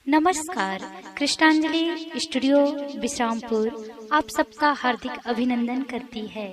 नमस्कार। कृष्णांजलि स्टूडियो विश्रामपुर आप सबका हार्दिक अभिनंदन करती है।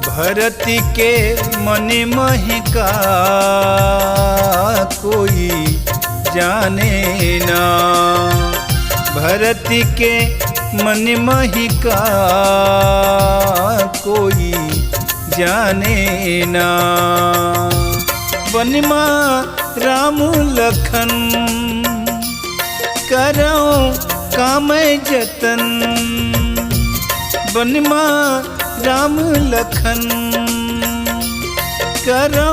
भरती के मन महका कोई जाने ना, भरती के मन महका कोई जाने ना। वनमा राम लखन करो काम जतन, वनमा राम लखन करो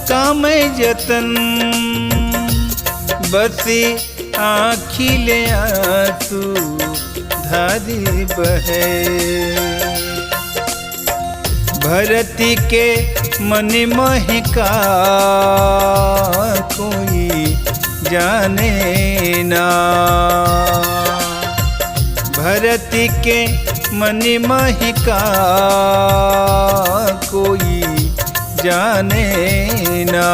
काम जतन। बसी आँखी ले आंसू धारी बहे, भरती के मन महका कोई जाने ना, भरती के मन महका कोई जाने ना।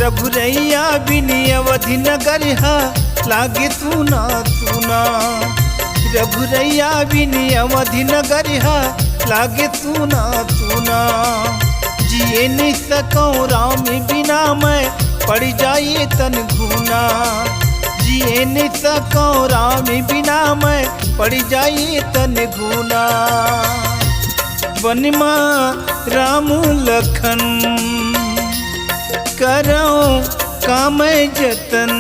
रघुरैया बिनी अवधि नगर हा लागे तू ना सुना, रघुरैया बिनी अवधि नगर हा लागे तू ना सुना। जिए नहीं सकूं राम बिना मैं पड़ जाइए तन घूना, जिए नहीं सकूं राम बिना मैं पड़ जाइए तन घूना। वनमा राम लखन करो काम जतन,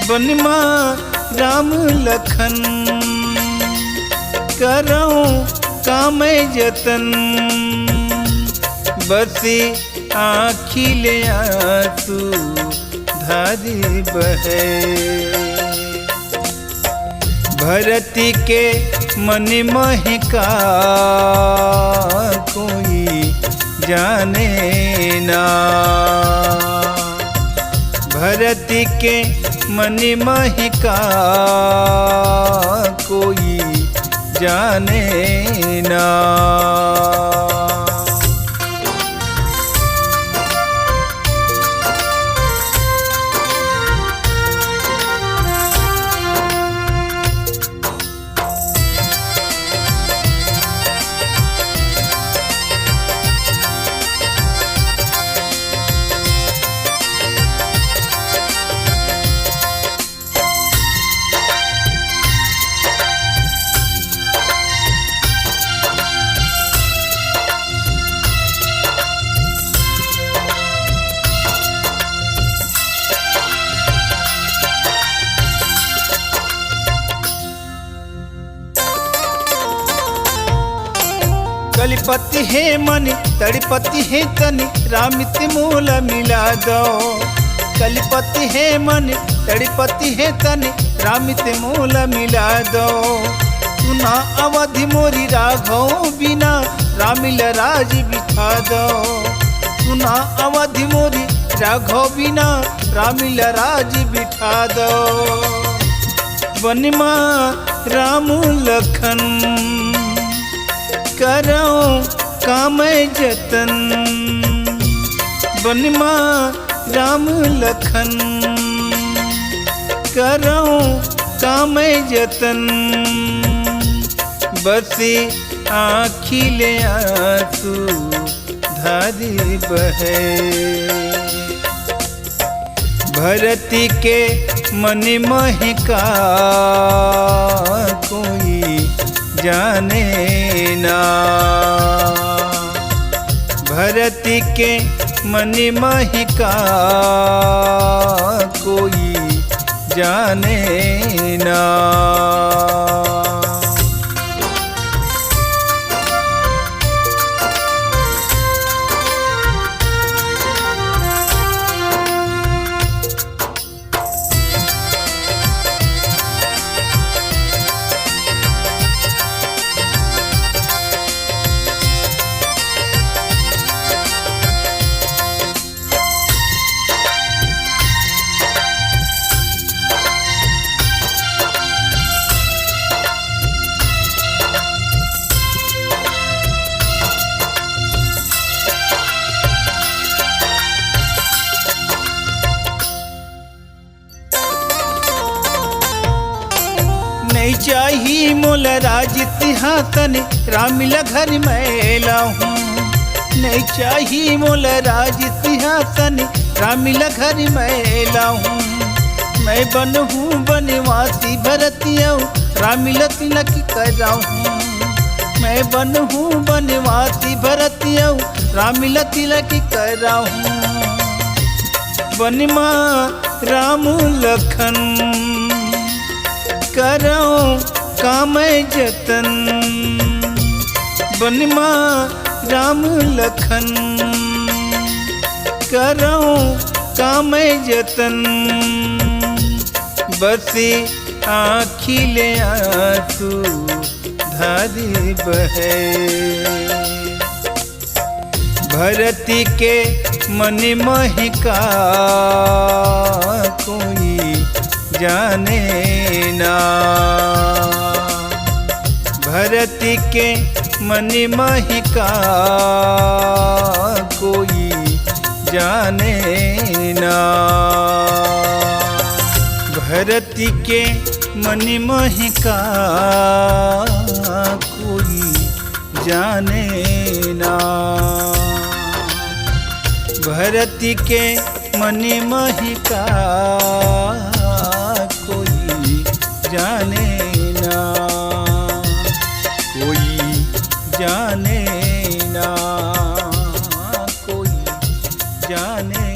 वनमा राम लखन करो काम जतन। बसी आँखी ले आंसू धारी बहे, भरती के मन महका कोई जाने ना, भरती के मन महका कोई जाने ना। कलिपति है मन तड़पति है तन रामित मूल मिला दो, कलिपति है मन तड़पति है तन रामित मूल मिला दो। सुना अवधि मोरी राघव बिना रामिल राज बिठा दो, सुना अवधि मोरी राघव बिना रामिल राज बिठा दो। बनमा राम लखन करो काम जतन। बनमा राम लखन करो काम जतन। बसी आँखिले आंसू धारी बहे। भरती के मन महका कोई जाने ना। भरती के मन महका कोई जाने ना। नहीं चाहिए मोल राज सिंहासन रामिला घर मैला हूँ। नहीं चाहिए मोल राज सिंहासन रामिला घर मैला हूँ। मैं बन हूँ बनवासी भरतिया रामिला तिलक करा हूँ। मैं बन हूँ बनवासी भरतिया रामिला तिलक करा हूँ। बनमा राम लखन करो काम जतन। बनमा राम लखन करो काम जतन। बसी आँखिले आंसू धारी बहे। भरती के मन महका कोई जाने ना। भरती के मन महका कोई जाने ना। भरती के मन महका कोई जाने ना। भरती के मन महका कोई जाने ना। कोई जाने ना। कोई जाने